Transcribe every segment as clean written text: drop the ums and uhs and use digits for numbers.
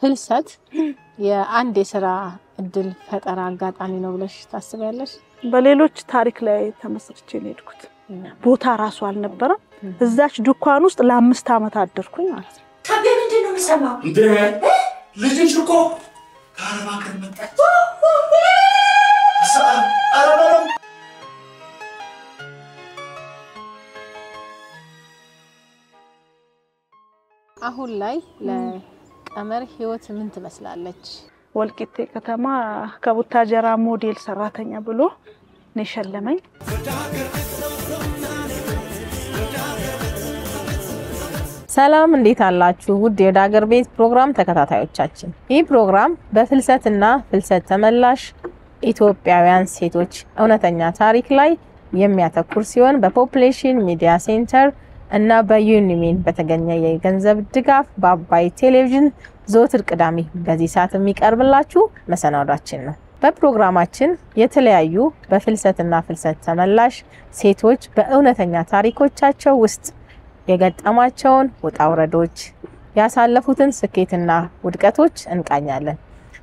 ፍልሰት የአንድ የሥራ እድል ፈጠራ አጋጣሚ ነው ብለሽ ታስቢያለሽ? በሌሎች ታሪክ ላይ ተመስርቼ ነው የሄድኩት። ቦታ ራሱ አልነበረም። እዛች ዱካን ውስጥ ለ5 አመት አደርኩኝ ማለት ነው። ታዲያ ምንድነው የሚሰማው? እንዴ ልጅሽ እኮ ከአረባ ከመጣች አሁን ላይ ለቀመር ህይወት ምን ትመስላለች? ወልቂጤ ከተማ ከቡታጀራ ሞዴል ሰራተኛ ብሎ ነው ሸለመኝ። ሰላም እንዴት አላችሁ? ውድ የዳገር ቤት ፕሮግራም ተከታታዮቻችን፣ ይህ ፕሮግራም በፍልሰትና ፍልሰት ተመላሽ ኢትዮጵያውያን ሴቶች እውነተኛ ታሪክ ላይ የሚያተኩር ሲሆን በፖፑሌሽን ሚዲያ ሴንተር እና በዩኒሚን በተገኘ የገንዘብ ድጋፍ በአባይ ቴሌቪዥን ዘወትር ቅዳሜ በዚህ ሰዓት የሚቀርብላችሁ መሰናዷችን ነው። በፕሮግራማችን የተለያዩ በፍልሰትና ፍልሰት ተመላሽ ሴቶች በእውነተኛ ታሪኮቻቸው ውስጥ የገጠማቸውን ውጣ ውረዶች፣ ያሳለፉትን ስኬትና ውድቀቶች እንቃኛለን።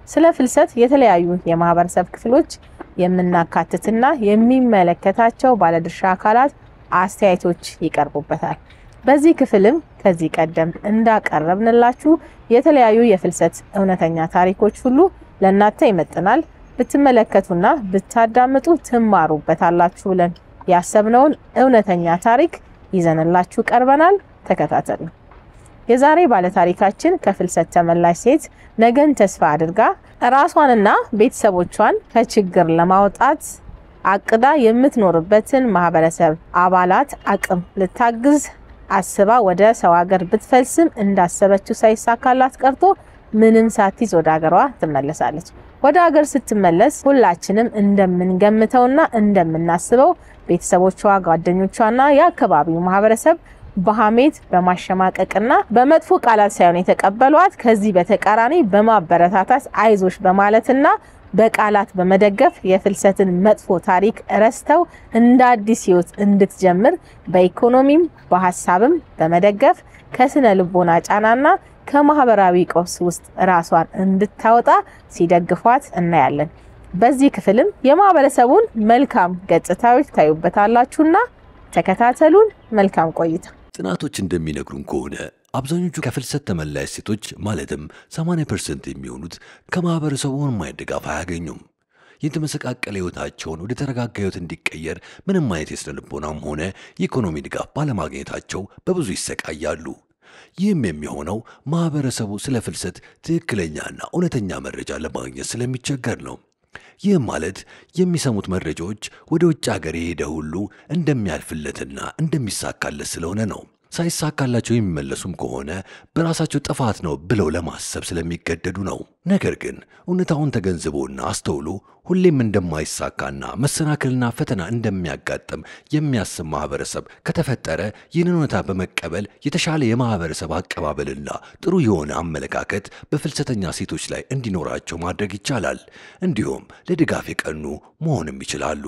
ስለ ፍልሰት የተለያዩ የማህበረሰብ ክፍሎች የምናካትትና የሚመለከታቸው ባለድርሻ አካላት አስተያየቶች ይቀርቡበታል። በዚህ ክፍልም ከዚህ ቀደም እንዳቀረብንላችሁ የተለያዩ የፍልሰት እውነተኛ ታሪኮች ሁሉ ለእናንተ ይመጥናል ብትመለከቱና ብታዳምጡ ትማሩበታላችሁ ብለን ያሰብነውን እውነተኛ ታሪክ ይዘንላችሁ ቀርበናል። ተከታተሉ። የዛሬ ባለ ታሪካችን ከፍልሰት ተመላሽ ሴት ነገን ተስፋ አድርጋ ራሷንና ቤተሰቦቿን ከችግር ለማውጣት አቅዳ የምትኖርበትን ማህበረሰብ አባላት አቅም ልታግዝ አስባ ወደ ሰው ሀገር ብትፈልስም እንዳሰበችው ሳይሳካላት ቀርቶ ምንም ሳትይዝ ወደ ሀገሯ ትመለሳለች። ወደ ሀገር ስትመለስ ሁላችንም እንደምንገምተውና እንደምናስበው ቤተሰቦቿ፣ ጓደኞቿና የአካባቢው ማህበረሰብ በሐሜት በማሸማቀቅና በመጥፎ ቃላት ሳይሆን የተቀበሏት ከዚህ በተቃራኒ በማበረታታት አይዞሽ በማለትና በቃላት በመደገፍ የፍልሰትን መጥፎ ታሪክ ረስተው እንደ አዲስ ህይወት እንድትጀምር በኢኮኖሚም በሐሳብም በመደገፍ ከስነ ልቦና ጫናና ከማህበራዊ ቀውስ ውስጥ ራሷን እንድታወጣ ሲደግፏት እናያለን። በዚህ ክፍልም የማህበረሰቡን መልካም ገጽታዎች ታዩበታላችሁና ተከታተሉን። መልካም ቆይታ። ጥናቶች እንደሚነግሩን ከሆነ አብዛኞቹ ከፍልሰት ተመላሽ ሴቶች ማለትም 80% የሚሆኑት ከማህበረሰቡ ምንም አይነት ድጋፍ አያገኙም። የተመሰቃቀለ ህይወታቸውን ወደ ተረጋጋ ህይወት እንዲቀየር ምንም አይነት የስነ ልቦናም ሆነ የኢኮኖሚ ድጋፍ ባለማግኘታቸው በብዙ ይሰቃያሉ። ይህም የሚሆነው ማህበረሰቡ ስለ ፍልሰት ትክክለኛና እውነተኛ መረጃ ለማግኘት ስለሚቸገር ነው። ይህ ማለት የሚሰሙት መረጃዎች ወደ ውጭ ሀገር የሄደ ሁሉ እንደሚያልፍለትና እንደሚሳካለት ስለሆነ ነው። ሳይሳካላቸው የሚመለሱም ከሆነ በራሳቸው ጥፋት ነው ብለው ለማሰብ ስለሚገደዱ ነው። ነገር ግን እውነታውን ተገንዝቦና አስተውሎ ሁሌም እንደማይሳካና መሰናክልና ፈተና እንደሚያጋጥም የሚያስብ ማህበረሰብ ከተፈጠረ ይህንን እውነታ በመቀበል የተሻለ የማህበረሰብ አቀባበልና ጥሩ የሆነ አመለካከት በፍልሰተኛ ሴቶች ላይ እንዲኖራቸው ማድረግ ይቻላል። እንዲሁም ለድጋፍ የቀኑ መሆንም ይችላሉ።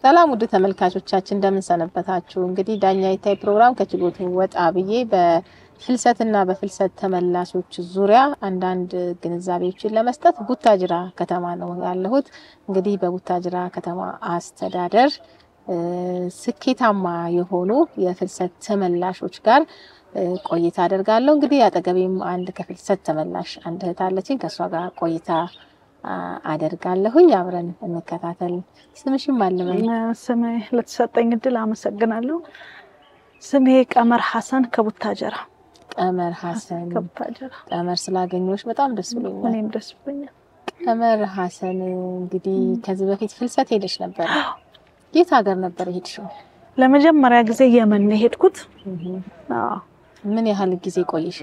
ሰላም ውድ ተመልካቾቻችን እንደምን ሰነበታችሁ? እንግዲህ ዳኛ ይታይ ፕሮግራም ከችሎቱ ወጣ ብዬ በፍልሰትና በፍልሰት ተመላሾች ዙሪያ አንዳንድ ግንዛቤዎችን ለመስጠት ቡታጅራ ከተማ ነው ያለሁት። እንግዲህ በቡታጅራ ከተማ አስተዳደር ስኬታማ የሆኑ የፍልሰት ተመላሾች ጋር ቆይታ አደርጋለሁ። እንግዲህ አጠገቤም አንድ ከፍልሰት ተመላሽ አንድ እህት አለችኝ። ከሷ ጋር ቆይታ አደርጋለሁኝ። አብረን እንከታተል። ስምሽም ማለበኝ? ስሜ ለተሰጠኝ እድል አመሰግናለሁ። ስሜ ቀመር ሐሰን ከቡታጀራ። ቀመር ሐሰን ከቡታጀራ። ቀመር ስላገኘሁሽ በጣም ደስ ብሎኛል። እኔም ደስ ብሎኛል። ቀመር ሐሰን እንግዲህ ከዚህ በፊት ፍልሰት ሄደሽ ነበር? የት ሀገር ነበር ሄድሽው? ለመጀመሪያ ጊዜ የመን ሄድኩት። ምን ያህል ጊዜ ቆይሽ?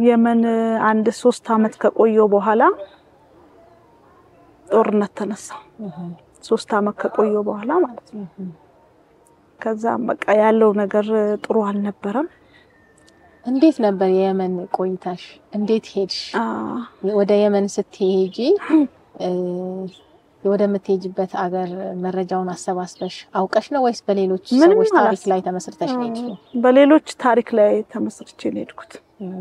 የመን አንድ 3 አመት ከቆየው በኋላ ጦርነት ተነሳ። 3 አመት ከቆየው በኋላ ማለት ነው። ከዛ በቃ ያለው ነገር ጥሩ አልነበረም። እንዴት ነበር የየመን ቆይታሽ? እንዴት ሄድሽ? ወደ የመን ስትሄጂ ወደምትሄጂበት አገር መረጃውን አሰባስበሽ አውቀሽ ነው ወይስ በሌሎች ሰዎች ታሪክ ላይ ተመስርተሽ ነው የሄድሽው? በሌሎች ታሪክ ላይ ተመስርቼ ነው የሄድኩት።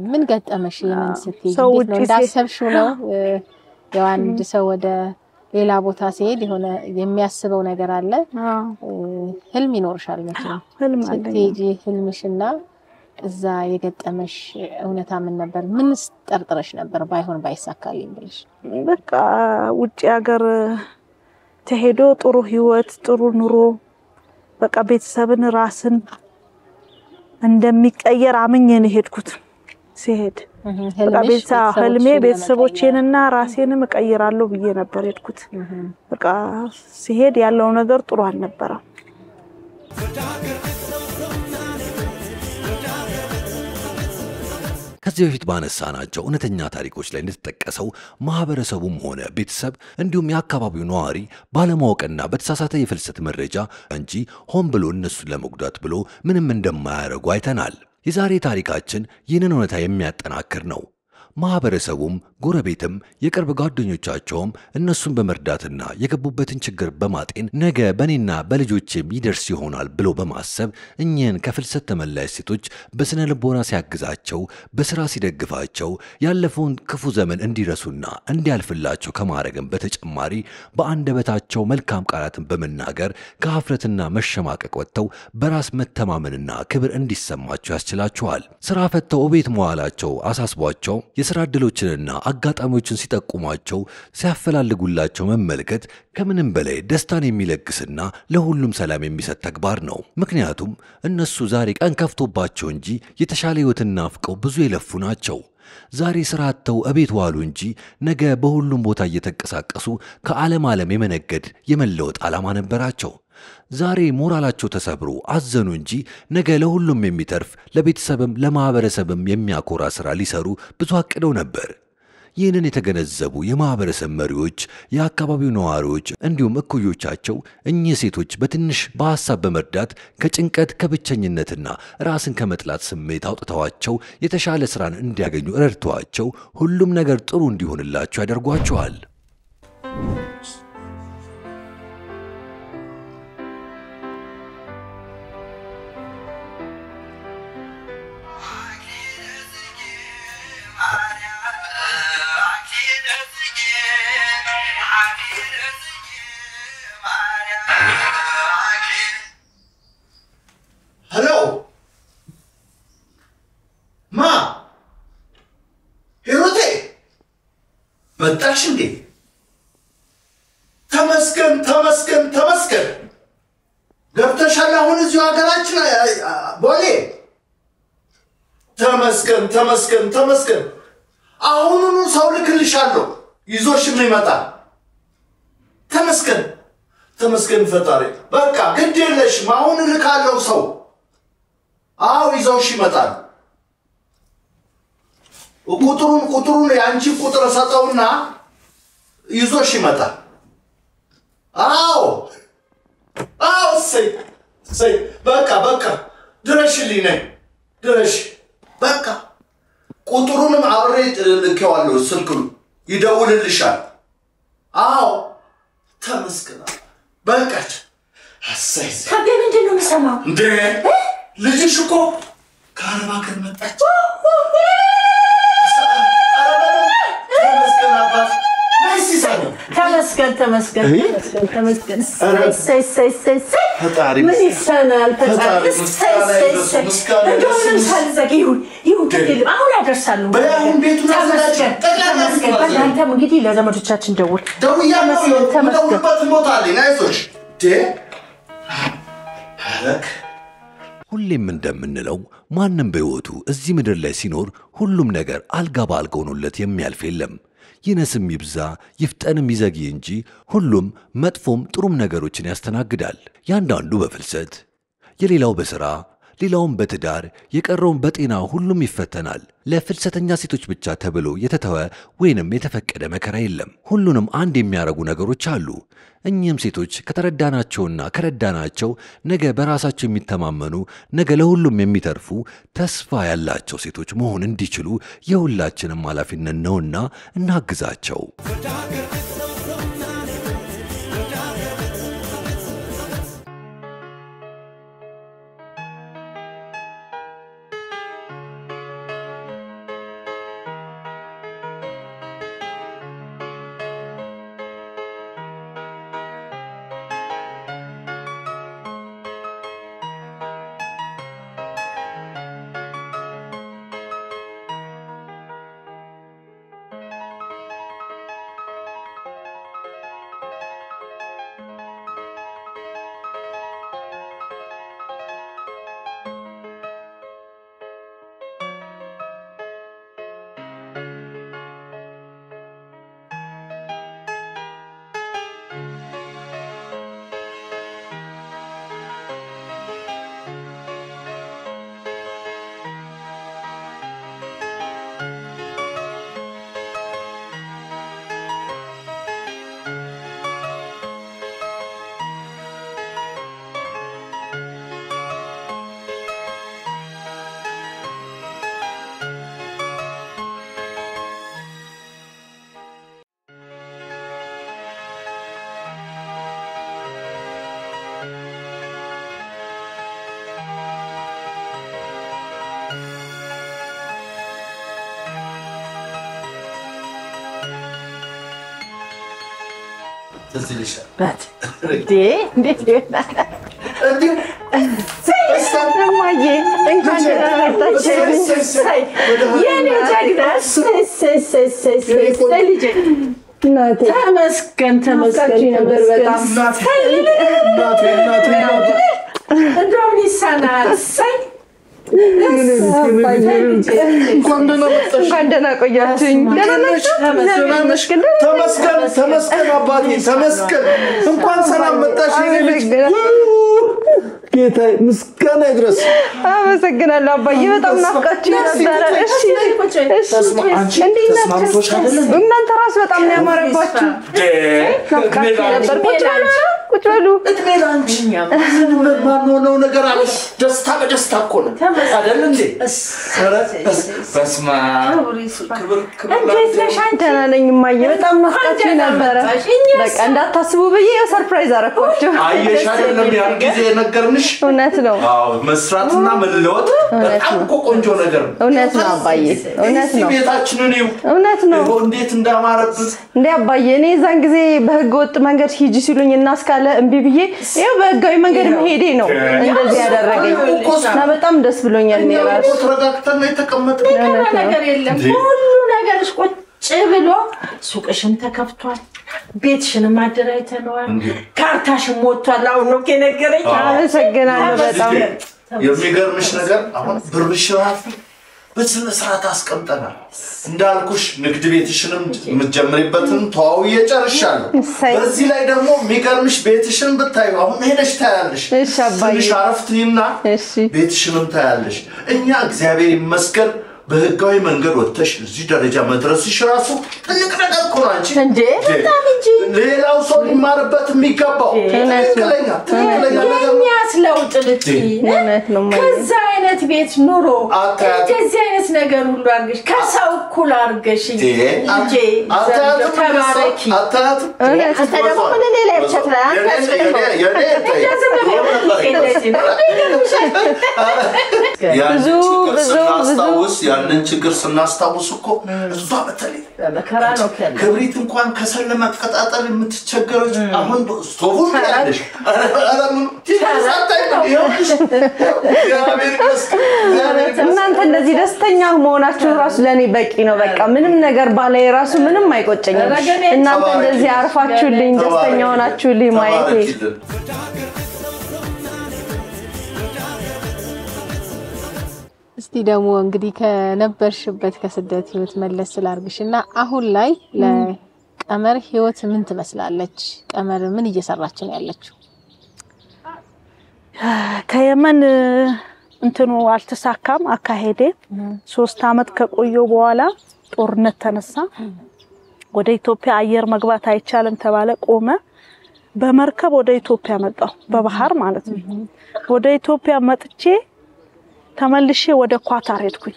ምን ገጠመሽ? የምን ስትሄጂ እንዴት ነው እንዳሰብሽው ነው? ያው አንድ ሰው ወደ ሌላ ቦታ ሲሄድ የሆነ የሚያስበው ነገር አለ። ህልም ይኖርሻል መቼም። ስትሄጂ ህልምሽና እዛ የገጠመሽ እውነታ ምን ነበር? ምንስ ጠርጥረሽ ነበር ባይሆን ባይሳካልኝ ብለሽ? በቃ ውጪ ሀገር ተሄዶ ጥሩ ህይወት ጥሩ ኑሮ በቃ ቤተሰብን ራስን እንደሚቀየር አምኜ ነው ሄድኩት። ሲሄድ በቃ ህልሜ ቤተሰቦቼንና ራሴንም እቀይራለሁ ብዬ ነበር ሄድኩት። በቃ ሲሄድ ያለው ነገር ጥሩ አልነበረም። ከዚህ በፊት ባነሳናቸው እውነተኛ ታሪኮች ላይ እንደተጠቀሰው ማህበረሰቡም ሆነ ቤተሰብ እንዲሁም የአካባቢው ነዋሪ ባለማወቅና በተሳሳተ የፍልሰት መረጃ እንጂ ሆን ብሎ እነሱን ለመጉዳት ብሎ ምንም እንደማያደርጉ አይተናል። የዛሬ ታሪካችን ይህንን እውነታ የሚያጠናክር ነው። ማህበረሰቡም ጎረቤትም የቅርብ ጓደኞቻቸውም እነሱን በመርዳትና የገቡበትን ችግር በማጤን ነገ በኔና በልጆቼም ይደርስ ይሆናል ብሎ በማሰብ እኚህን ከፍልሰት ተመላሽ ሴቶች በስነ ልቦና ሲያግዛቸው፣ በስራ ሲደግፋቸው ያለፈውን ክፉ ዘመን እንዲረሱና እንዲያልፍላቸው ከማድረግም በተጨማሪ በአንደበታቸው መልካም ቃላትን በመናገር ከሀፍረትና መሸማቀቅ ወጥተው በራስ መተማመንና ክብር እንዲሰማቸው ያስችላቸዋል። ስራ ፈተው ቤት መዋላቸው አሳስቧቸው የስራ ዕድሎችንና አጋጣሚዎችን ሲጠቁሟቸው ሲያፈላልጉላቸው መመልከት ከምንም በላይ ደስታን የሚለግስና ለሁሉም ሰላም የሚሰጥ ተግባር ነው። ምክንያቱም እነሱ ዛሬ ቀን ከፍቶባቸው እንጂ የተሻለ ህይወትን ናፍቀው ብዙ የለፉ ናቸው። ዛሬ ስራ አጥተው እቤት ዋሉ እንጂ ነገ በሁሉም ቦታ እየተንቀሳቀሱ ከዓለም የመነገድ የመለወጥ ዓላማ ነበራቸው። ዛሬ ሞራላቸው ተሰብሮ አዘኑ እንጂ ነገ ለሁሉም የሚተርፍ ለቤተሰብም ለማህበረሰብም የሚያኮራ ስራ ሊሰሩ ብዙ አቅደው ነበር። ይህንን የተገነዘቡ የማህበረሰብ መሪዎች፣ የአካባቢው ነዋሪዎች እንዲሁም እኩዮቻቸው እኚህ ሴቶች በትንሽ በሐሳብ በመርዳት ከጭንቀት ከብቸኝነትና ራስን ከመጥላት ስሜት አውጥተዋቸው የተሻለ ስራን እንዲያገኙ ረድተዋቸው ሁሉም ነገር ጥሩ እንዲሆንላቸው ያደርጓቸዋል። ሄሎ ማ ሂሩቴ መጣሽ እንዴ? ተመስገን ተመስገን ተመስገን። ገብተሻል አሁን እዚሁ ሀገራችን ቦሌ? ተመስገን ተመስገን ተመስገን። አሁኑኑ ሰው ልክልሻለሁ ይዞሽም ይመጣል። ተመስገን ተመስገን ፈጣሪ። በቃ ግድ የለሽም አሁን ልካለው ሰው። አዎ ይዞሽ ይመጣል። ቁጥሩን ያንቺ ቁጥር ሰጠውና ይዞሽ ይመጣል። አዎ ሰይ በቃ ድረሽልኝ ነይ ድረሽ። በቃ ቁጥሩንም አብሬ ልኬዋለሁ። ስልኩን ይደውልልሻል። አዎ ተመስገን። በቃች። አሳይ ታዲያ ምንድን ነው የምሰማው? እንዴ ልጅሽ እኮ ከአረብ ሀገር መጣች። ተመስገን አባት። ተመስገን ተመስገን። ፈጣሪ ምን ይሰናል? ፈጣሪ እንደውም ሳልዘግ ይሁን አሁን ያደርሳሉ። አንተም እንግዲህ ለዘመዶቻችን ደውል። ደውያለሁበት ቦታ አለኝ። አይዞሽ ሁሌም እንደምንለው ማንም በሕይወቱ እዚህ ምድር ላይ ሲኖር ሁሉም ነገር አልጋ በአልጋ ሆኖለት የሚያልፍ የለም። ይነስም ይብዛ ይፍጠንም ይዘግይ እንጂ ሁሉም መጥፎም ጥሩም ነገሮችን ያስተናግዳል። ያንዳንዱ በፍልሰት የሌላው በሥራ ሌላውም በትዳር የቀረውን በጤና ሁሉም ይፈተናል። ለፍልሰተኛ ሴቶች ብቻ ተብሎ የተተወ ወይንም የተፈቀደ መከራ የለም። ሁሉንም አንድ የሚያረጉ ነገሮች አሉ። እኚህም ሴቶች ከተረዳናቸውና ከረዳናቸው ነገ በራሳቸው የሚተማመኑ ነገ ለሁሉም የሚተርፉ ተስፋ ያላቸው ሴቶች መሆን እንዲችሉ የሁላችንም ኃላፊነት ነውና እናግዛቸው። እዚህ ልሽ እንዴት ይሆናል? እማዬ እንኳን ደህና መጣችልኝ። የኔ ጀግና ልጄ ተመስገን በጣም እንደውም ይሳናል። እንኳን ደህና ቆያችሁኝ። ተመስገን አባቴ ተመስገን። እንኳን ሰላም መጣሽ። ጌታ ምስጋና ይድረስ። አመሰግናለሁ አባዬ፣ በጣም ናፍቃችሁ ነበረ። እሺ እናንተ ራስ በጣም ነው ያማረባችሁ። ናፍቃችሁ ነበር። ቁጭ በሉ። እድሜ ላንቺ። ማንሆነው ነገር አለ። ደስታ በደስታ እኮ ነው አይደል እንዴ? በስማ እንዴት ነሽ? ደህና ነኝ እማዬ፣ በጣም ናፍቃችሁ ነበረ። በቃ እንዳታስቡ ብዬ ሰርፕራይዝ አደረኳችሁ። አየሽ አይደለም ያን ጊዜ ነገርንሽ። እውነት ነው። አዎ መስራትና መለወጥ በጣም እኮ ቆንጆ ነገር ነው። እውነት ነው አባዬ፣ እውነት ነው። ቤታችንን ይው እውነት ነው። እንዴት እንዳማረብን እንዴ አባዬ። እኔ ዛን ጊዜ በህገ ወጥ መንገድ ሂጂ ሲሉኝ እና እስካለ እምቢ ብዬ ይሄው በህጋዊ መንገድ መሄዴ ነው እንደዚህ ያደረገኝ እና በጣም ደስ ብሎኛል። እኔ ራሱ ተረጋግተን የተቀመጥነው ነገር የለም። ሁሉ ነገርሽ ቁጭ ብሎ ሱቅሽም ተከፍቷል፣ ቤትሽንም አደራጅተነዋል፣ ካርታሽም ወጥቷል። አሁን ነው ከነገረኝ። አመሰግናለሁ በጣም። የሚገርምሽ ነገር አሁን ብርሽ ራሱ በስነ ስርዓት አስቀምጠናል። እንዳልኩሽ ንግድ ቤትሽንም የምትጀምሪበትን ተዋውዬ ጨርሻለሁ። በዚህ ላይ ደግሞ የሚገርምሽ ቤትሽን ብታዩ አሁን ሄደሽ ታያለሽ። እሺ አባዬ፣ ትንሽ አረፍትኝና ቤትሽንም ታያለሽ። እኛ እግዚአብሔር ይመስገን በህጋዊ መንገድ ወጥተሽ እዚህ ደረጃ መድረስሽ ራሱ ትልቅ ነገር እኮ ነው። አንቺ እንዴ በጣም እንጂ ሌላው ሰው ሊማርበት የሚገባው ትክክለኛ ነገር ነው። ያስለውጥ ልትይ እውነት ነው። ከዛ አይነት ቤት ኑሮ እንደዚህ አይነት ነገር ሁሉ አርገሽ ከሰው እኩል አርገሽ እንጂ ተባረኪ። አታት አንተ ደግሞ ምን ሌላ ይችላል? ያንን ችግር ስናስታውስ እኮ እሷ በተለይ በመከራ ነው ክብሪት እንኳን ከሰል ለማቀጣጠል የምትቸገረው አሁን ስቶቭ ያለሽ እናንተ እንደዚህ ደስተኛ መሆናችሁ ራሱ ለኔ በቂ ነው። በቃ ምንም ነገር ባላይ ራሱ ምንም አይቆጨኝም። እናንተ እንደዚህ አርፋችሁልኝ ደስተኛ ሆናችሁልኝ ማየቴ እስቲ ደግሞ እንግዲህ ከነበርሽበት ከስደት ህይወት መለስ ስላርግሽና አሁን ላይ ለቀመር ህይወት ምን ትመስላለች? ቀመር ምን እየሰራች ነው ያለችው? ከየመን እንትኑ አልተሳካም አካሄዴ 3 አመት ከቆየው በኋላ ጦርነት ተነሳ። ወደ ኢትዮጵያ አየር መግባት አይቻልም ተባለ፣ ቆመ። በመርከብ ወደ ኢትዮጵያ መጣሁ፣ በባህር ማለት ነው። ወደ ኢትዮጵያ መጥቼ ተመልሼ ወደ ኳታር ሄድኩኝ።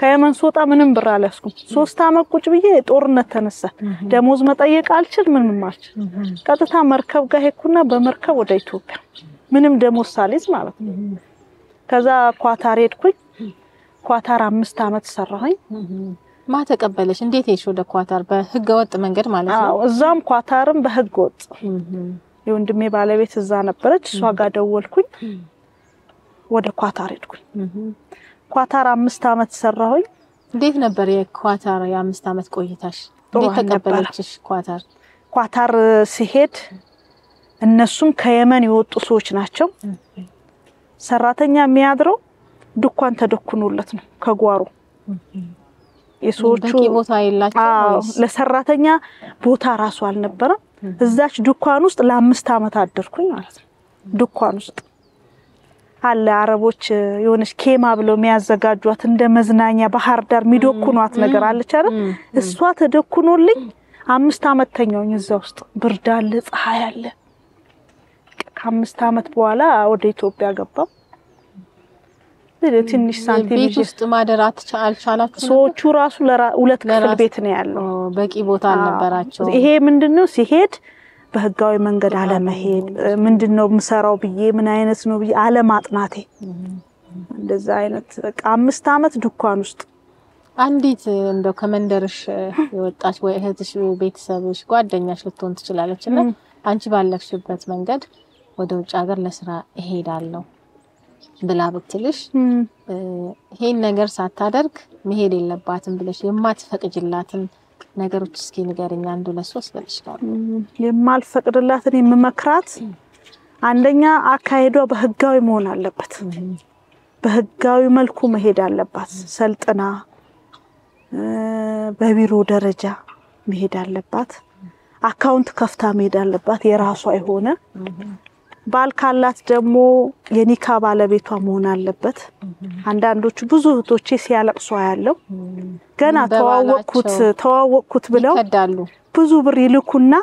ከየመን ስወጣ ምንም ብር አልያዝኩም። 3 አመት ቁጭ ብዬ ጦርነት ተነሳ። ደሞዝ መጠየቅ አልችል፣ ምንም አልችል። ቀጥታ መርከብ ጋር ሄድኩና በመርከብ ወደ ኢትዮጵያ ምንም ደሞዝ ሳልይዝ ማለት ነው። ከዛ ኳታር ሄድኩኝ። ኳታር 5 አመት ሰራሁኝ። ማ ተቀበለሽ? እንዴት ሄድሽ ወደ ኳታር? በህገ ወጥ መንገድ ማለት ነው? አዎ እዛም ኳታርም በህገ ወጥ። የወንድሜ ባለቤት እዛ ነበረች፣ እሷ ጋር ደወልኩኝ። ወደ ኳታር ሄድኩኝ። ኳታር 5 አመት ሰራሁኝ። እንዴት ነበር የኳታር የ5 አመት ቆይታሽ? እንዴት ተቀበለችሽ ኳታር? ኳታር ሲሄድ እነሱም ከየመን የወጡ ሰዎች ናቸው። ሰራተኛ የሚያድረው ድኳን ተደኩኖለት ነው ከጓሮ። የሰዎቹ በቂ ቦታ የላቸው ወይስ? ለሰራተኛ ቦታ ራሱ አልነበረም። እዛች ድኳን ውስጥ ለ5 አመት አደርኩኝ ማለት ነው። ድኳን ውስጥ አለ አረቦች የሆነች ኬማ ብለው የሚያዘጋጇት እንደ መዝናኛ ባህር ዳር ሚዶኩኗት ነገር አለች አይደል? እሷ ተደኩኖልኝ 5 አመት ተኛውኝ እዛ ውስጥ። ብርድ አለ፣ ፀሐይ አለ። ከ5 አመት በኋላ ወደ ኢትዮጵያ ገባው። ትንሽ ሳንቲም ቤት ውስጥ ማደር አልቻላችሁ? ሰዎቹ ራሱ ለሁለት ክፍል ቤት ነው ያለው። በቂ ቦታ አልነበራቸው። ይሄ ምንድነው ሲሄድ በህጋዊ መንገድ አለ መሄድ፣ ምንድነው ምሰራው ብዬ ምን አይነት ነው ብዬ አለ ማጥናቴ። እንደዛ አይነት በቃ 5 አመት ድኳን ውስጥ አንዲት እንደው ከመንደርሽ የወጣች ወይ እህትሽ ቤተሰብሽ ጓደኛሽ ልትሆን ትችላለችና አንቺ ባለፍሽበት መንገድ ወደ ውጭ ሀገር ለስራ እሄዳለሁ ብላ ብትልሽ ይሄን ነገር ሳታደርግ መሄድ የለባትም ብለሽ የማትፈቅጅላትን ነገሮች እስኪ ንገሪኝ አንዱ ለሶስት በልሽ ጋር የማልፈቅድላትን የምመክራት አንደኛ አካሄዷ በህጋዊ መሆን አለበት በህጋዊ መልኩ መሄድ አለባት ሰልጥና በቢሮ ደረጃ መሄድ አለባት አካውንት ከፍታ መሄድ አለባት የራሷ የሆነ ባልካላት ደግሞ የኒካ ባለቤቷ መሆን አለበት አንዳንዶቹ ብዙ እህቶቼ ሲያለቅሱ ያለው ገና ተዋወቅኩት ብለው ይከዳሉ ብዙ ብር ይልኩና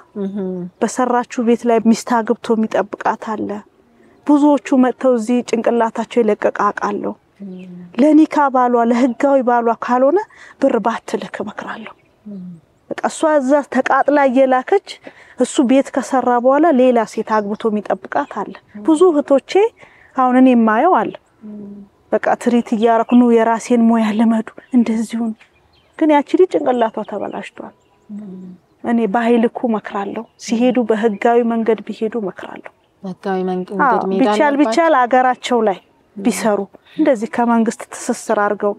በሰራቹ ቤት ላይ ሚስታግብቶ የሚጠብቃት አለ ብዙዎቹ መተው እዚህ ጭንቅላታቸው ይለቀቃቃሉ ለኒካ ባሏ ለህጋዊ ባሏ ካልሆነ ብር ባትልክ መክራለሁ በቃ እሷ እዛ ተቃጥላ እየላከች እሱ ቤት ከሰራ በኋላ ሌላ ሴት አግብቶ የሚጠብቃት አለ ብዙ እህቶቼ አሁን እኔ ማየው አለ በቃ ትሪት እያረኩ ነው የራሴን ሞያ ለመዱ እንደዚሁ ግን ያቺ ልጅ ጭንቅላቷ ተበላሽቷል እኔ ባይልኩ መክራለሁ ሲሄዱ በህጋዊ መንገድ ቢሄዱ መክራለሁ ህጋዊ መንገድ ቢቻል አገራቸው ላይ ቢሰሩ እንደዚህ ከመንግስት ትስስር አርገው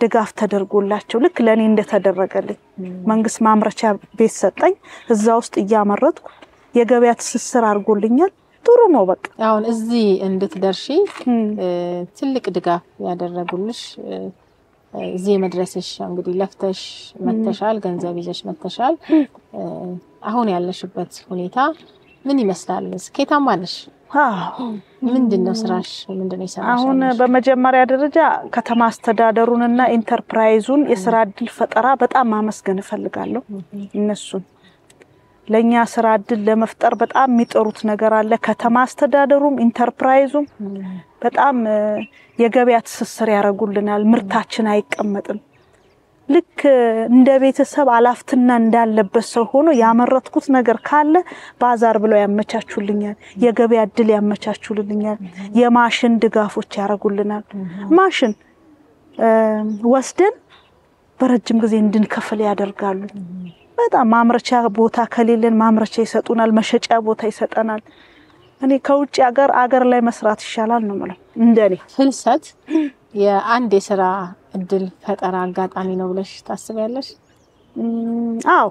ድጋፍ ተደርጎላቸው ልክ ለኔ እንደተደረገልኝ መንግስት ማምረቻ ቤት ሰጠኝ እዛ ውስጥ እያመረጥኩ የገበያ ትስስር አርጎልኛል ጥሩ ነው በቃ አሁን እዚህ እንድትደርሺ ትልቅ ድጋፍ ያደረጉልሽ እዚህ መድረስሽ እንግዲህ ለፍተሽ መተሻል ገንዘብ ይዘሽ መተሻል አሁን ያለሽበት ሁኔታ ምን ይመስላል ስኬታማ ነሽ ምንድነው ስራሽ ምንድነው ይሰራሽ አሁን በመጀመሪያ ደረጃ ከተማ አስተዳደሩንና ኢንተርፕራይዙን የስራ እድል ፈጠራ በጣም ማመስገን ፈልጋለሁ እነሱን ለኛ ስራ እድል ለመፍጠር በጣም የሚጠሩት ነገር አለ ከተማ አስተዳደሩም ኢንተርፕራይዙም በጣም የገበያ ትስስር ያረጉልናል ምርታችን አይቀመጥም ልክ እንደ ቤተሰብ አላፍትና እንዳለበት ሰው ሆኖ ያመረጥኩት ነገር ካለ ባዛር ብለው ያመቻቹልኛል የገበያ እድል ያመቻቹልኛል የማሽን ድጋፎች ያረጉልናል ማሽን ወስደን በረጅም ጊዜ እንድንከፍል ያደርጋሉ በጣም ማምረቻ ቦታ ከሌለን ማምረቻ ይሰጡናል መሸጫ ቦታ ይሰጠናል እኔ ከውጭ አገር ላይ መስራት ይሻላል ነው ማለት እንደኔ ፍልሰት የአንድ የሥራ እድል ፈጠራ አጋጣሚ ነው ብለሽ ታስቢያለሽ አው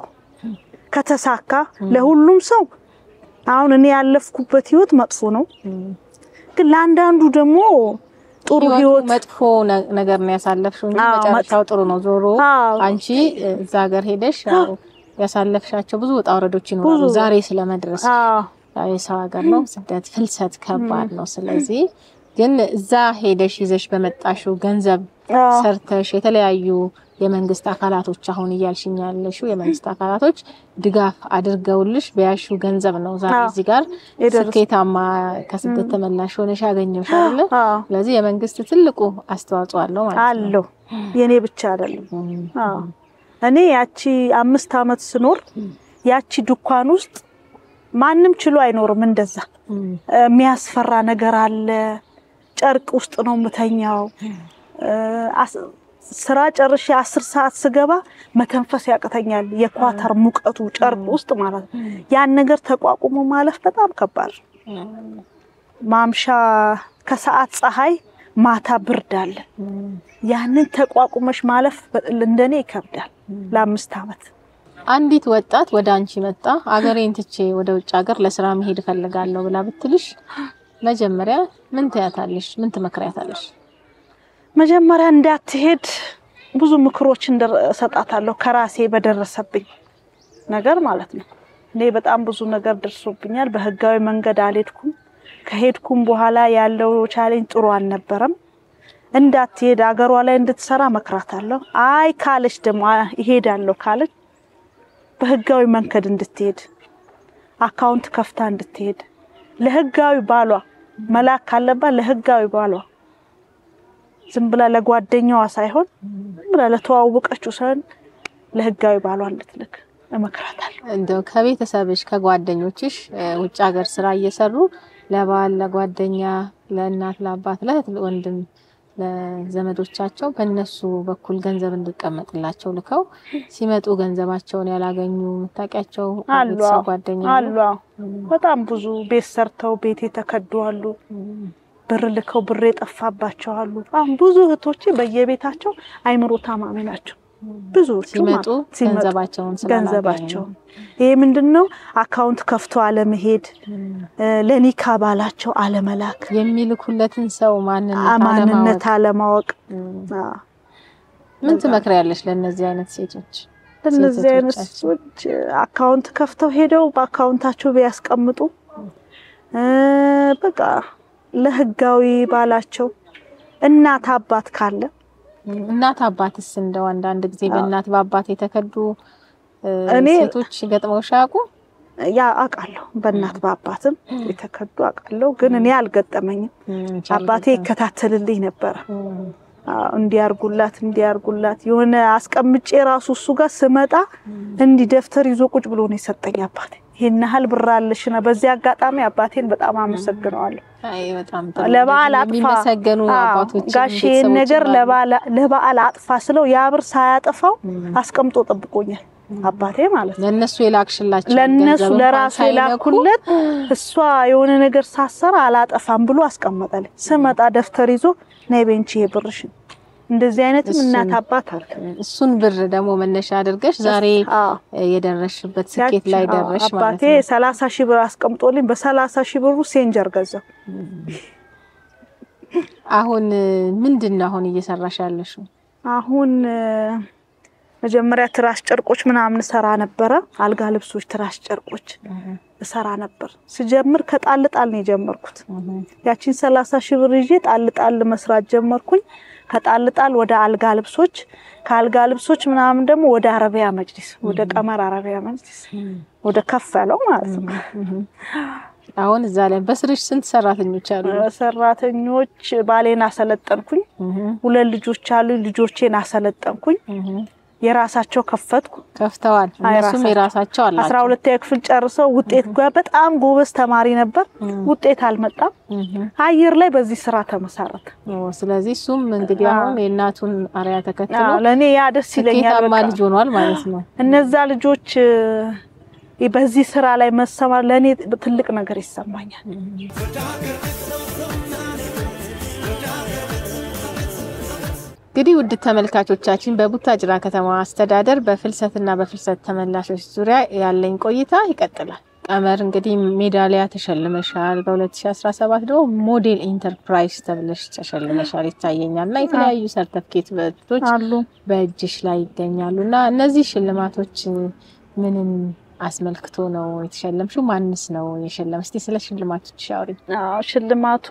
ከተሳካ ለሁሉም ሰው አሁን እኔ ያለፍኩበት ህይወት መጥፎ ነው ግን ለአንዳንዱ ደግሞ ጥሩ ህይወት መጥፎ ነገር ነው ያሳለፍሽው እንጂ መጨረሻው ጥሩ ነው ዞሮ አንቺ እዛ ሀገር ሄደሽ ያሳለፍሻቸው ብዙ ወጣ ወረዶች ይኖራሉ ዛሬ ስለመድረስ የሰው ሀገር ነው ስደት ፍልሰት ከባድ ነው ስለዚህ ግን እዛ ሄደሽ ይዘሽ በመጣሽው ገንዘብ ሰርተሽ የተለያዩ የመንግስት አካላቶች አሁን ይያልሽኛለሽ የመንግስት አካላቶች ድጋፍ አድርገውልሽ በያሹ ገንዘብ ነው ዛሬ እዚህ ጋር ስኬታማ ከስደት ተመላሽ ሆነሽ ያገኘሽ አይደለ ስለዚህ የመንግስት ትልቁ አስተዋጽኦ አለው ማለት ነው አለው የኔ ብቻ አይደለም እኔ ያቺ 5 አመት ስኖር ያቺ ዱካን ውስጥ ማንንም ችሎ አይኖርም እንደዛ የሚያስፈራ ነገር አለ ጨርቅ ውስጥ ነው መተኛው ስራ ጨርሼ 10 ሰዓት ስገባ መተንፈስ ያቀተኛል የኳተር ሙቀቱ ጨርቅ ውስጥ ማለት ያን ነገር ተቋቁሞ ማለፍ በጣም ከባድ ማምሻ ከሰዓት ፀሐይ ማታ ብርድ አለ ያንን ተቋቁመሽ ማለፍ እንደኔ ይከብዳል ለ5 አመት አንዲት ወጣት ወደ አንቺ መጣ አገሬን ትቼ ወደ ውጭ ሀገር ለስራ መሄድ ፈልጋለሁ ብላ ብትልሽ መጀመሪያ ምን ትያታለሽ ምን ትመክሪያታለሽ መጀመሪያ እንዳትሄድ ብዙ ምክሮች እንደሰጣታለሁ ከራሴ በደረሰብኝ ነገር ማለት ነው እኔ በጣም ብዙ ነገር ደርሶብኛል በህጋዊ መንገድ አልሄድኩም ከሄድኩም በኋላ ያለው ቻሌንጅ ጥሩ አልነበረም እንዳትሄድ አገሯ ላይ እንድትሰራ መክራታለሁ አይ ካለሽ ደግሞ ይሄዳለሁ ካለች በህጋዊ መንገድ እንድትሄድ አካውንት ከፍታ እንድትሄድ ለህጋዊ ባሏ መላክ ካለባት ለህጋዊ ባሏ ዝም ብላ ለጓደኛዋ ሳይሆን ዝም ብላ ለተዋወቀችው ሳይሆን ለህጋዊ ባሏ እንድትልክ እመክራታለሁ እንደው ከቤተሰብሽ ከጓደኞችሽ ውጭ ሀገር ስራ እየሰሩ ለባል ለጓደኛ ለእናት ለአባት ለእህት ለወንድም ለዘመዶቻቸው በእነሱ በኩል ገንዘብ እንዲቀመጥላቸው ልከው ሲመጡ ገንዘባቸውን ያላገኙ መታቂያቸው ቤተሰብ ጓደኛ አሉ። በጣም ብዙ ቤት ሰርተው ቤት የተከዱ አሉ። ብር ልከው ብር የጠፋባቸው አሉ። አሁን ብዙ እህቶቼ በየቤታቸው አይምሮ ታማሚ ናቸው። ብዙዎቹ ሲመጡ ገንዘባቸው ይሄ ምንድነው አካውንት ከፍቶ አለመሄድ ለኒካ ባላቸው አለመላክ የሚልኩለትን ሰው ማንነት አለማወቅ ምን ትመክሪያለሽ ለነዚህ አይነት ሴቶች? ለነዚህ አይነት ሴቶች አካውንት ከፍተው ሄደው በአካውንታቸው ቢያስቀምጡ በቃ ለህጋዊ ባላቸው እናት አባት ካለ እናት አባትስ እንደው አንዳንድ ጊዜ በእናት በአባት የተከዱ ሴቶች ገጥመውሽ ያውቁ? ያ አቃለሁ በእናት በአባትም የተከዱ አቃለሁ ግን እኔ አልገጠመኝም። አባቴ ይከታተልልኝ ነበር። እንዲያርጉላት የሆነ አስቀምጬ ራሱ እሱ ጋር ስመጣ እንዲ ደፍተር ይዞ ቁጭ ብሎ ነው የሰጠኝ አባቴ። ይሄን ያህል ብር አለሽና በዚህ አጋጣሚ አባቴን በጣም አመሰግነዋለሁ። አይ በጣም ለበዓል የሚመሰገኑ አባቶች ጋሼ ነገር ለበዓል አጥፋ ስለው ያ ብር ሳያጠፋው አስቀምጦ ጠብቆኛል አባቴ ማለት ነው። ለነሱ የላክሽላቸው ለነሱ ለራሱ የላኩለት እሷ የሆነ ነገር ሳሰራ አላጠፋም ብሎ አስቀመጠልኝ። ስመጣ ደፍተር ይዞ ነይ ቤንቺ ብርሽ እንደዚህ አይነትም እናት አባት አለ። እሱን ብር ደግሞ መነሻ አድርገሽ ዛሬ የደረሽበት ስኬት ላይ ደረሽ ማለት ነው። አባቴ 30,000 ብር አስቀምጦልኝ በ30,000 ብሩ ሴንጀር ገዛው። አሁን ምንድነው አሁን እየሰራሽ ያለሽው? አሁን መጀመሪያ ትራስ ጨርቆች ምናምን ሰራ ነበር። አልጋ ልብሶች ትራስ ጨርቆች ሰራ ነበር። ሲጀምር ከጣልጣል ነው የጀመርኩት። ያቺን 30,000 ብር ይዤ ጣልጣል መስራት ጀመርኩኝ። ከጣልጣል ወደ አልጋ ልብሶች ከአልጋ ልብሶች ምናምን ደግሞ ወደ አረቢያ መጅሊስ ወደ ቀመር አረቢያ መጅሊስ ወደ ከፈለው ማለት ነው። አሁን እዛ ላይ በስርሽ ስንት ሰራተኞች አሉ? ሰራተኞች ባሌና ሰለጠንኩኝ። ሁለት ልጆች አሉ። ልጆቼን አሰለጠንኩኝ። የራሳቸው ከፍተዋል። እነሱም የራሳቸው አላቸው። 12ኛ ክፍል ጨርሰው ውጤት ጋር በጣም ጎበዝ ተማሪ ነበር። ውጤት አልመጣም። አየር ላይ በዚህ ስራ ተመሰረተ። ስለዚህ እሱም እንግዲህ አሁን የእናቱን አሪያ ተከትሎ ለኔ ያ ደስ ይለኛል። በቃ ልጅ ሆኗል ማለት ነው። እነዛ ልጆች በዚህ ስራ ላይ መሰማር ለኔ ትልቅ ነገር ይሰማኛል። እንግዲህ ውድ ተመልካቾቻችን በቡታጅራ ከተማ አስተዳደር በፍልሰትና በፍልሰት ተመላሾች ዙሪያ ያለኝ ቆይታ ይቀጥላል። ቀመር እንግዲህ ሜዳሊያ ተሸልመሻል። በ2017 ደግሞ ሞዴል ኢንተርፕራይዝ ተብለሽ ተሸልመሻል ይታየኛልና የተለያዩ ሰርቲፊኬቶች አሉ በእጅሽ ላይ ይገኛሉና እነዚህ ሽልማቶች ምንን አስመልክቶ ነው የተሸለምሽው? ማንስ ነው የሸለመሽ? እስቲ ስለ ሽልማቶች አውሪ። ሽልማቱ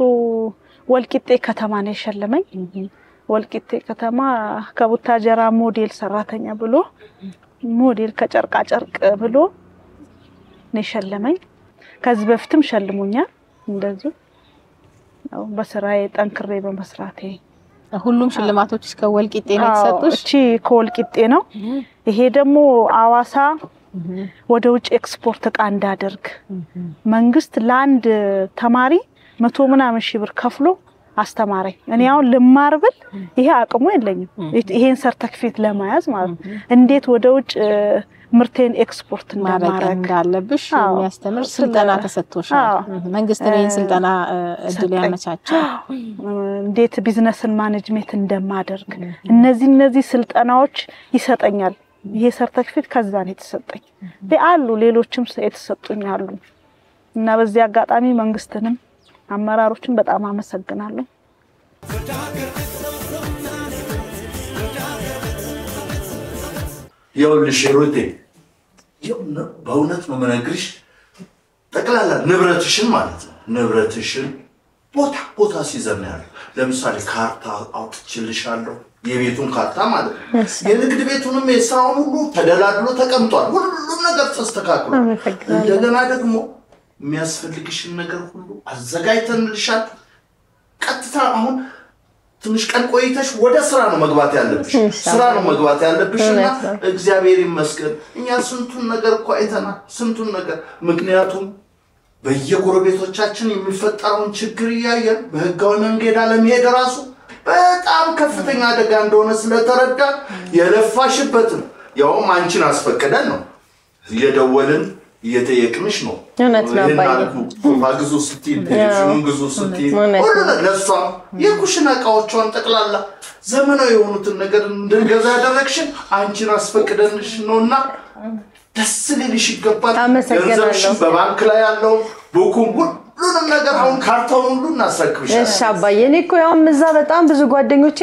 ወልቂጤ ከተማ ነው የሸለመኝ። ወልቂጤ ከተማ ከቡታጀራ ሞዴል ሰራተኛ ብሎ ሞዴል ከጨርቃ ጨርቅ ብሎ ነው የሸለመኝ። ከዚህ በፊትም ሸልሞኛል እንደዚህ ነው በስራዬ ጠንክሬ በመስራቴ። ሁሉም ሽልማቶች ከወልቂጤ ነው የተሰጡሽ? እቺ ከወልቂጤ ነው። ይሄ ደግሞ አዋሳ ወደ ውጭ ኤክስፖርት እቃ እንዳደርግ መንግስት ለአንድ ተማሪ 100 ምናምን ሺህ ብር ከፍሎ አስተማረኝ። እኔ አሁን ልማርብል ይሄ አቅሙ የለኝም ይሄን ሰርቲፊኬት ለማያዝ ማለት እንዴት ወደ ውጭ ምርቴን ኤክስፖርት እንዳለብሽ የሚያስተምር ስልጠና ተሰጥቶሻል። መንግስት ይሄን ስልጠና እድል ያመቻቸው እንዴት ቢዝነስን ማኔጅመንት እንደማደርግ እነዚህ ስልጠናዎች ይሰጠኛል። ይሄ ሰርቲፊኬት ከዛ ነው የተሰጠኝ። በአሉ ሌሎችም የተሰጡኝ አሉ እና በዚህ አጋጣሚ መንግስትንም አመራሮችን በጣም አመሰግናለሁ። ይኸውልሽ ሩቴ በእውነት ነው የምነግርሽ ጠቅላላ ንብረትሽን ማለት ነው ንብረትሽን ቦታ ሲዘናል። ለምሳሌ ካርታ አውጥቼልሻለሁ የቤቱን ካርታ ማለት ነው። የንግድ ቤቱንም የስራውን ሁሉ ተደላድሎ ተቀምጧል። ሁሉም ነገር ተስተካክሏል። እንደገና ደግሞ የሚያስፈልግሽን ነገር ሁሉ አዘጋጅተንልሻል። ቀጥታ አሁን ትንሽ ቀን ቆይተሽ ወደ ስራ ነው መግባት ያለብሽና እግዚአብሔር ይመስገን እኛ ስንቱን ነገር እኮ አይተናል። ስንቱን ነገር ምክንያቱም በየጎረቤቶቻችን የሚፈጠረውን ችግር ያያል። በህጋዊ መንገድ አለመሄድ ራሱ በጣም ከፍተኛ አደጋ እንደሆነ ስለተረዳ የለፋሽበትን ያውም አንቺን አስፈቀደን ነው እየደወልን እየጠየቅንሽ ነው እውነት ነው አባዬ ባግዙ ስትይ ቴሌቪዥኑን ግዙ ስትይ ሁሉ ለሷ የኩሽና እቃዎቿን ጠቅላላ ዘመናዊ የሆኑትን ነገር እንድንገዛ ያደረግሽን አንቺን አስፈቅደንሽ ነውና ደስ ሊልሽ ይገባል ገንዘብሽን በባንክ ላይ ያለው ቡኩም ሁሉንም ነገር አሁን ካርታውን ሁሉ እናስረክብሻለን እሺ አባዬ እኔ እኮ ያው እዛ በጣም ብዙ ጓደኞቼ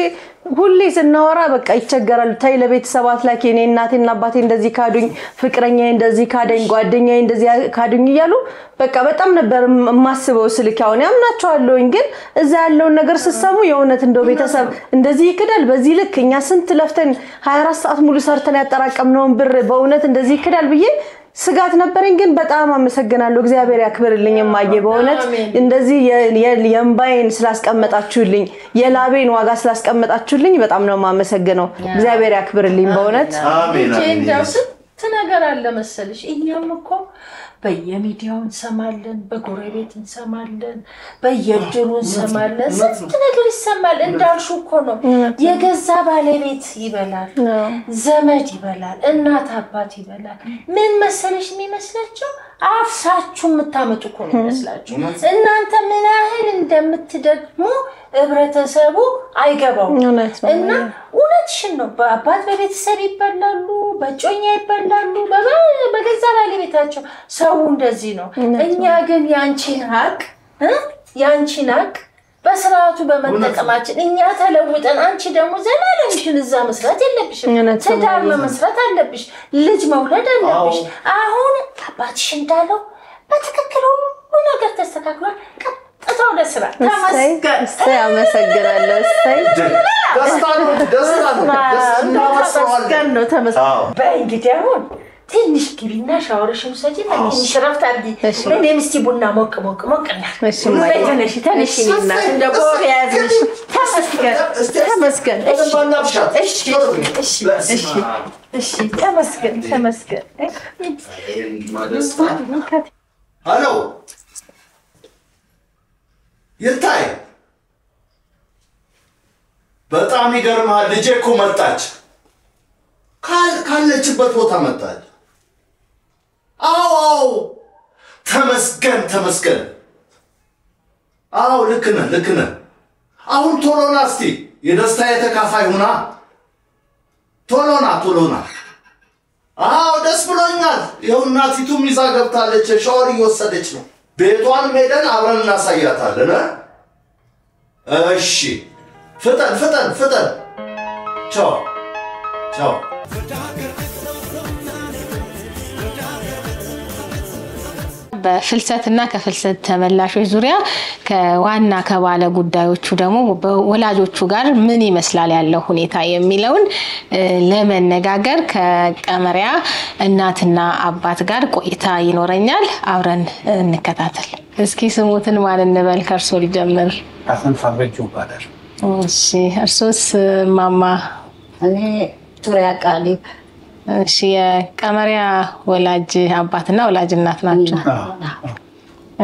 ሁሌ ስናወራ በቃ ይቸገራሉ ታይ ለቤተሰባት ላይ እኔ እናቴና አባቴ እንደዚህ ካዱኝ ፍቅረኛዬ እንደዚህ ካደኝ ጓደኛዬ እንደዚህ ካዱኝ ይያሉ በቃ በጣም ነበር ማስበው ስልክ ያው ነው ያምናቸዋለሁኝ ግን እዛ ያለው ነገር ሲሰሙ የእውነት እንደው ቤተሰብ እንደዚህ ይክዳል በዚህ ልክ እኛ ስንት ለፍተን 24 ሰዓት ሙሉ ሰርተን ያጠራቀምነውን ብር በእውነት እንደዚህ ይክዳል ብዬ ስጋት ነበርኝ ግን በጣም አመሰግናለሁ እግዚአብሔር ያክብርልኝ ማየ በእውነት እንደዚህ የእምባዬን ስላስቀመጣችሁልኝ የላቤን ዋጋ ስላስቀመጣችሁልኝ በጣም ነው ማመሰግነው እግዚአብሔር ያክብርልኝ በእውነት አሜን እንደው ስንት ነገር አለ መሰልሽ እኛም እኮ በየሚዲያው እንሰማለን በጎረቤት እንሰማለን በየድሩ እንሰማለን ስንት ነገር ይሰማል እንዳልሹ እኮ ነው የገዛ ባለቤት ይበላል ዘመድ ይበላል እናት አባት ይበላል ምን መሰለሽ የሚመስላችሁ አፍሳችሁ መታመጡ እኮ ነው ይመስላችሁ እናንተ ምን ያህል እንደምትደግሙ ህብረተሰቡ አይገባው እና እውነትሽን ነው በአባት በቤተሰብ ይበላሉ በጮኛ ይበላሉ በገዛ ባለቤታቸው ሰው እንደዚህ ነው እኛ ግን ያንቺን ሀቅ በስራቱ በመጠቀማችን እኛ ተለውጠን አንቺ ደግሞ ዘላለምሽን እዛ መስራት የለብሽም ትዳር መስራት አለብሽ ልጅ መውለድ አለብሽ አሁን አባትሽ እንዳለው በትክክል ሁሉ ነገር ተስተካክሏል ቀጥታው ለስራ ተመስገን አመሰግናለሁ ተመስገን በእንግዲህ አሁን ትንሽ ግቢና ሻወርሽን ሰጂ ትንሽ ረፍት አድርጊ እኔም እስቲ ቡና ሞቅ ተነሺና እንደ ቦር ያዝሽ ተመስገን እሺ ተመስገን ሃሎ ይታይ በጣም ይገርማል ልጄ እኮ መጣች ካለችበት ቦታ መጣች አዎ ተመስገን አዎ ልክ ነህ አሁን ቶሎና እስቲ የደስታ የተካፋይ ሆና ቶሎና አዎ ደስ ብሎኛል ይኸው እናቲቱም ይዛ ገብታለች ሻወር እየወሰደች ነው ቤቷን ሄደን አብረን እናሳያታለን እሺ ፍጠን ቻው በፍልሰትና ከፍልሰት ተመላሾች ዙሪያ ከዋና ከባለ ጉዳዮቹ ደግሞ በወላጆቹ ጋር ምን ይመስላል ያለው ሁኔታ የሚለውን ለመነጋገር ከቀመሪያ እናትና አባት ጋር ቆይታ ይኖረኛል አብረን እንከታተል እስኪ ስሙትን ማን እንበል ከርሶ ሊጀምር ሐሰን ፈረጁ ባደር እሺ እርሶስ ማማ እኔ ቱሪያ ቃሊ እሺ የቀመሪያ ወላጅ አባትና ወላጅ እናት ናቸው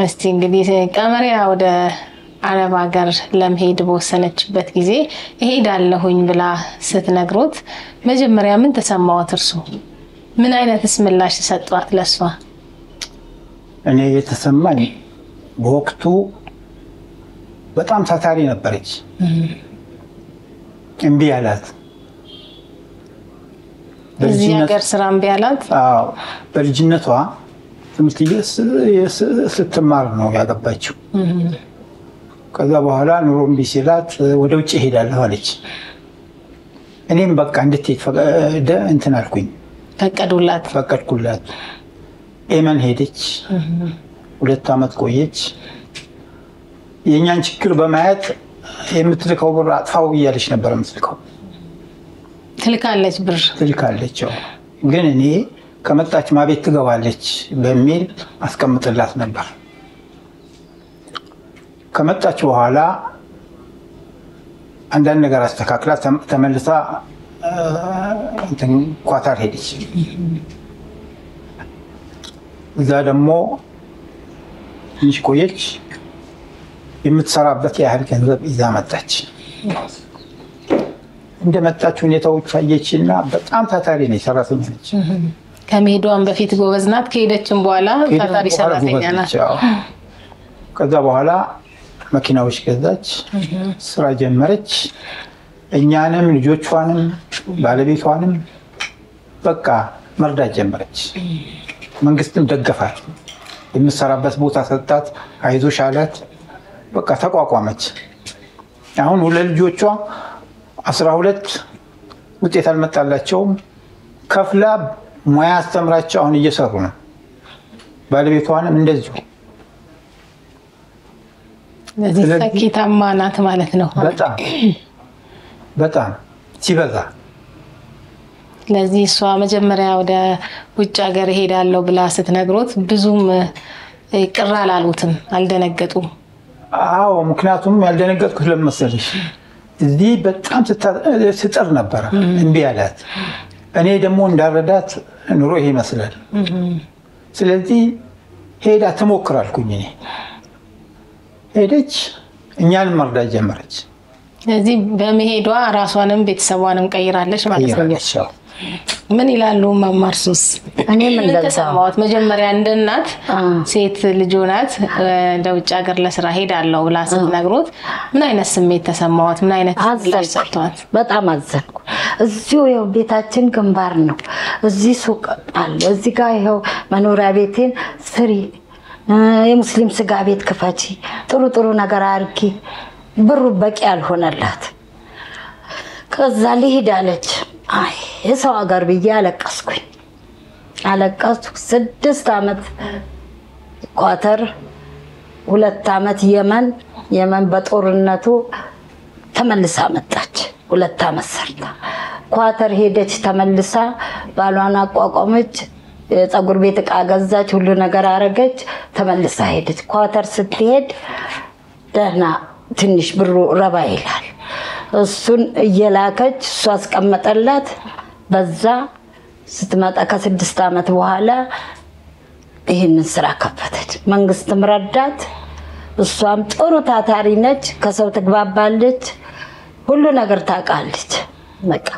እስቲ እንግዲህ ቀመሪያ ወደ አረብ ሀገር ለመሄድ በወሰነችበት ጊዜ እሄዳለሁኝ ብላ ስትነግሩት መጀመሪያ ምን ተሰማዎት እርሱ ምን አይነትስ ምላሽ ተሰጧት ለሷ እኔ የተሰማኝ በወቅቱ በጣም ታታሪ ነበረች እምቢ አላት በዚህ ሀገር ስራ እምቢ አላት አዎ በልጅነቷ ትምህርት ስትማር ነው ያገባችው ከዛ በኋላ ኑሮ እምቢ ሲላት ወደ ውጭ ሄዳለሁ አለች እኔም በቃ እንድትሄድ እንትን አልኩኝ ፈቀድኩላት ኤመን ሄደች 2 አመት ቆየች የኛን ችግር በማየት የምትልከው ብር አጥፋው እያለች ነበር የምትልከው ትልካለች ግን እኔ ከመጣች ማቤት ትገባለች በሚል አስቀምጥላት ነበር ከመጣች በኋላ አንዳንድ ነገር አስተካክላ ተመልሳ ኳታር ሄደች እዛ ደግሞ ትንሽ ቆየች የምትሰራበት ያህል ገንዘብ ይዛ መጣች እንደመጣች ሁኔታዎች አየችና በጣም ታታሪ ነች፣ ሰራተኛ ነች። ከመሄዷን በፊት ጎበዝ ናት፣ ከሄደችም በኋላ ታታሪ ሰራተኛ ናት። ከዛ በኋላ መኪናዎች ገዛች፣ ስራ ጀመረች። እኛንም ልጆቿንም ባለቤቷንም በቃ መርዳት ጀመረች። መንግስትም ደገፋት፣ የምትሰራበት ቦታ ሰጣት፣ አይዞሽ አላት። በቃ ተቋቋመች። አሁን ሁለት ልጆቿ 12 ውጤት አልመጣላቸውም። ከፍላ ሙያ አስተምራቸው አሁን እየሰሩ ነው። ባለቤቷንም እንደዚሁ። ለዚህ ሰኪታማ ናት ማለት ነው። በጣም ሲበዛ። ለዚህ እሷ መጀመሪያ ወደ ውጭ ሀገር ሄዳለሁ ብላ ስትነግሮት ብዙም ቅር አላሉትም፣ አልደነገጡም። አዎ፣ ምክንያቱም ያልደነገጥኩት ለምን መሰለሽ? እዚህ በጣም ስጥር ነበረ፣ እምቢ አላት። እኔ ደግሞ እንዳረዳት ኑሮ ይሄ ይመስላል። ስለዚህ ሄዳ ትሞክራልኩኝ። እኔ ሄደች፣ እኛንም መርዳት ጀመረች። ስለዚህ በመሄዷ ራሷንም ቤተሰቧንም ቀይራለች ማለት ነው። ምን ይላሉ ማማርሱስ? እኔ ምን ተሰማዎት? መጀመሪያ እንደ እናት ሴት ልጅ ናት ወደ ውጭ ሀገር ለስራ ሄዳለሁ ብላ ስትነግሮት ምን አይነት ስሜት ተሰማዎት? ምን አይነት አዘንኩት? በጣም አዘንኩ። እዚሁ ይኸው ቤታችን ግንባር ነው። እዚህ ሱቅ አለ፣ እዚህ ጋር ይኸው መኖሪያ ቤቴን ስሪ፣ የሙስሊም ስጋ ቤት ክፈቺ፣ ጥሩ ጥሩ ነገር አርጊ። ብሩ በቂ ያልሆነላት ከዛ ልሂድ አለች። አይ የሰው ሀገር ብዬ አለቀስኩኝ። 6 ዓመት ኳተር፣ 2 ዓመት የመን በጦርነቱ ተመልሳ መጣች። 2 ዓመት ሰርታ ኳተር ሄደች። ተመልሳ ባሏን አቋቋመች፣ የፀጉር ቤት ዕቃ ገዛች፣ ሁሉ ነገር አረገች። ተመልሳ ሄደች። ኳተር ስትሄድ ደህና ትንሽ ብሩ ረባ ይላል። እሱን እየላከች እሷ አስቀመጠላት። በዛ ስትመጣ ከ6 ዓመት በኋላ ይህንን ስራ ከፈተች። መንግስትም ረዳት። እሷም ጥሩ ታታሪ ነች፣ ከሰው ትግባባለች፣ ሁሉ ነገር ታውቃለች። በቃ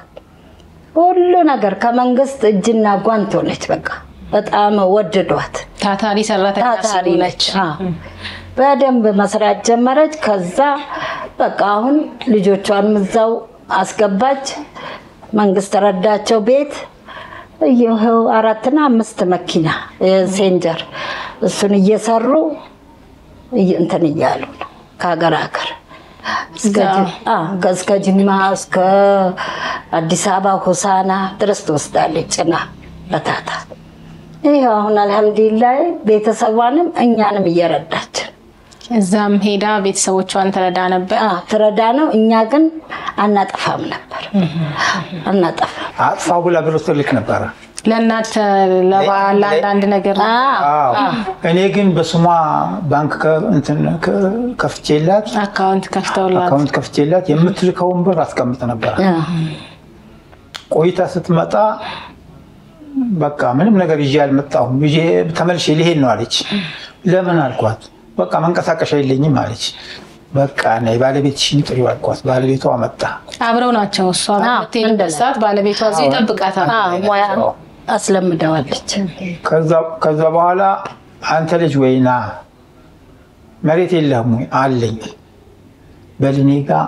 ሁሉ ነገር ከመንግስት እጅና ጓንት ሆነች። በቃ በጣም ወደዷት። ታታሪ ሰራተኛ ነች። በደንብ መስራት ጀመረች። ከዛ በቃ አሁን ልጆቿንም እዛው አስገባች። መንግስት ረዳቸው። ቤት ይሄው 4 እና 5 መኪና ሴንጀር እሱን እየሰሩ እንትን እያሉ ነው ከሀገር እስከ ጅማ እስከ አዲስ አበባ ሆሳና ድረስ ትወስዳለች ጭና በታታ። ይሄ አሁን አልሐምዱሊላህ ቤተሰቧንም እኛንም እየረዳች እዛም ሄዳ ቤተሰቦቿን ትረዳ ነበር። ትረዳ ነው። እኛ ግን አናጠፋም ነበር። አጥፋው ብላ ብር ትልክ ነበር ለእናት ለባል አንድ ነገር። እኔ ግን በስሟ ባንክ ከፍቼላት አካውንት ከፍቼላት የምትልከውን ብር አስቀምጥ ነበር። ቆይታ ስትመጣ በቃ ምንም ነገር ይዤ አልመጣሁም፣ ይዤ ተመልሼ ልሄድ ነው አለች። ለምን አልኳት። በቃ መንቀሳቀሻ የለኝም አለች። በቃ ነይ ባለቤትሽን ጥሪው አልኳት። ባለቤቷ መጣ። አብረው ናቸው። እሷ በምትሄድበት ሰዓት ባለቤቷ እዚህ ይጠብቃታል። ሙያ አስለምደዋለች። ከዛ በኋላ አንተ ልጅ ወይና መሬት የለህም ወይ አለኝ። በልኔ ጋር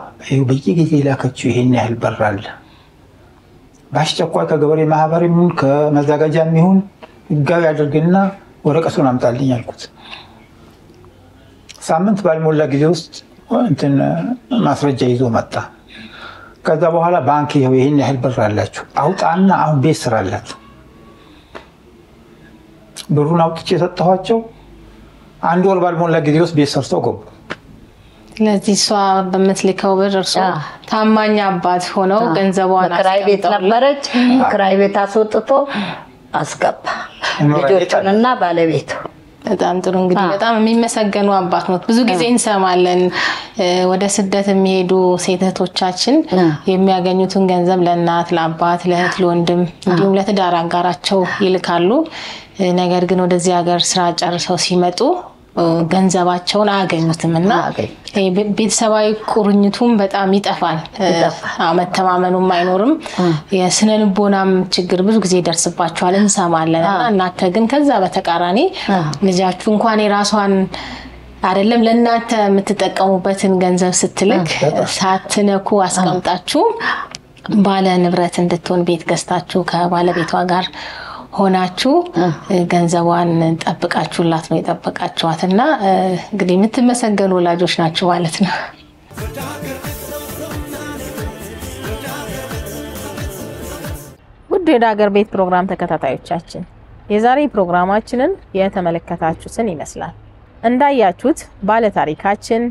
በየጊዜ ላከችው ይሄን ያህል ብር አለ። በአስቸኳይ ከገበሬ ማህበር ይሁን ከመዘጋጃም ይሁን ህጋዊ አድርግና ወረቀቱን አምጣልኝ አልኩት። ሳምንት ባልሞላ ጊዜ ውስጥ እንትን ማስረጃ ይዞ መጣ። ከዛ በኋላ ባንክ ይሄን ያህል ብር አላችሁ አውጣና አሁን ቤት ስራላት። ብሩን አውጥቼ ሰጠኋቸው። 1 ወር ባልሞላ ጊዜ ውስጥ ቤት ሰርተው ገቡ። ለዚህ እሷ በምትልከው ብር እርሱ ታማኝ አባት ሆነው ገንዘቧን ክራይ ቤት ነበረች። ክራይ ቤት አስወጥቶ አስገባ ልጆቹንና ባለቤቱ። በጣም ጥሩ። እንግዲህ በጣም የሚመሰገኑ አባት ነው። ብዙ ጊዜ እንሰማለን ወደ ስደት የሚሄዱ ሴት እህቶቻችን የሚያገኙትን ገንዘብ ለእናት፣ ለአባት፣ ለእህት፣ ለወንድም እንዲሁም ለትዳር አጋራቸው ይልካሉ። ነገር ግን ወደዚህ ሀገር ስራ ጨርሰው ሲመጡ ገንዘባቸውን አያገኙትምና ቤተሰባዊ ቁርኝቱም በጣም ይጠፋል መተማመኑም አይኖርም የስነ ልቦናም ችግር ብዙ ጊዜ ደርስባቸዋል እንሰማለንና እናንተ ግን ከዛ በተቃራኒ ልጃችሁ እንኳን የራሷን አይደለም ለእናንተ የምትጠቀሙበትን ገንዘብ ስትልክ ሳትነኩ አስቀምጣችሁ ባለ ንብረት እንድትሆን ቤት ገዝታችሁ ከባለቤቷ ጋር ሆናችሁ ገንዘቧን ጠብቃችሁላት ነው የጠበቃችኋትና እንግዲህ የምትመሰገኑ ወላጆች ናችሁ ማለት ነው። ውድ የዳገር ቤት ፕሮግራም ተከታታዮቻችን የዛሬ ፕሮግራማችንን የተመለከታችሁትን ይመስላል። እንዳያችሁት ባለ ታሪካችን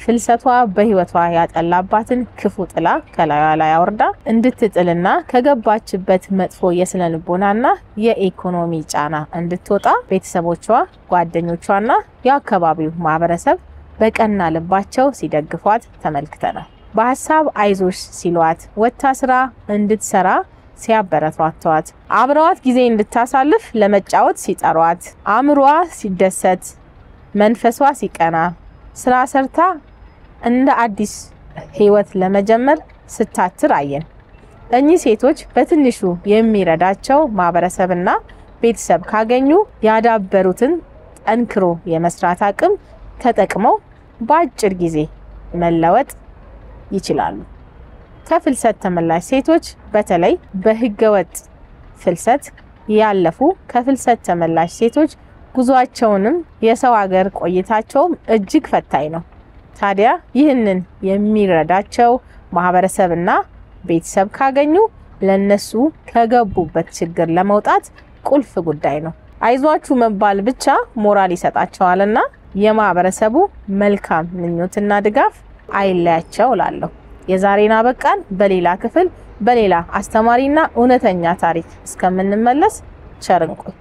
ፍልሰቷ በህይወቷ ያጠላባትን ክፉ ጥላ ከላይዋ ላይ አወርዳ እንድትጥልና ከገባችበት መጥፎ የስነ ልቦናና የኢኮኖሚ ጫና እንድትወጣ ቤተሰቦቿ ጓደኞቿና የአካባቢው ማህበረሰብ በቀና ልባቸው ሲደግፏት ተመልክተናል። በሐሳብ አይዞሽ ሲሏት ወታ ስራ እንድትሰራ ሲያበረታቷት አብረዋት ጊዜ እንድታሳልፍ ለመጫወት ሲጠሯት አምሯ ሲደሰት መንፈሷ ሲቀና ስራ ሰርታ እንደ አዲስ ህይወት ለመጀመር ስታትር አየን። እኚህ ሴቶች በትንሹ የሚረዳቸው ማህበረሰብና ቤተሰብ ካገኙ ያዳበሩትን ጠንክሮ የመስራት አቅም ተጠቅመው በአጭር ጊዜ መለወጥ ይችላሉ። ከፍልሰት ተመላሽ ሴቶች በተለይ በህገወጥ ፍልሰት ያለፉ ከፍልሰት ተመላሽ ሴቶች ጉዟቸውንም የሰው ሀገር ቆይታቸውም እጅግ ፈታኝ ነው። ታዲያ ይህንን የሚረዳቸው ማህበረሰብና ቤተሰብ ካገኙ ለነሱ ከገቡበት ችግር ለመውጣት ቁልፍ ጉዳይ ነው። አይዟችሁ መባል ብቻ ሞራል ይሰጣቸዋልና የማህበረሰቡ መልካም ምኞትና ድጋፍ አይለያቸው እላለሁ። የዛሬና በቃን በሌላ ክፍል በሌላ አስተማሪና እውነተኛ ታሪክ እስከምንመለስ ቸር እንቆይ።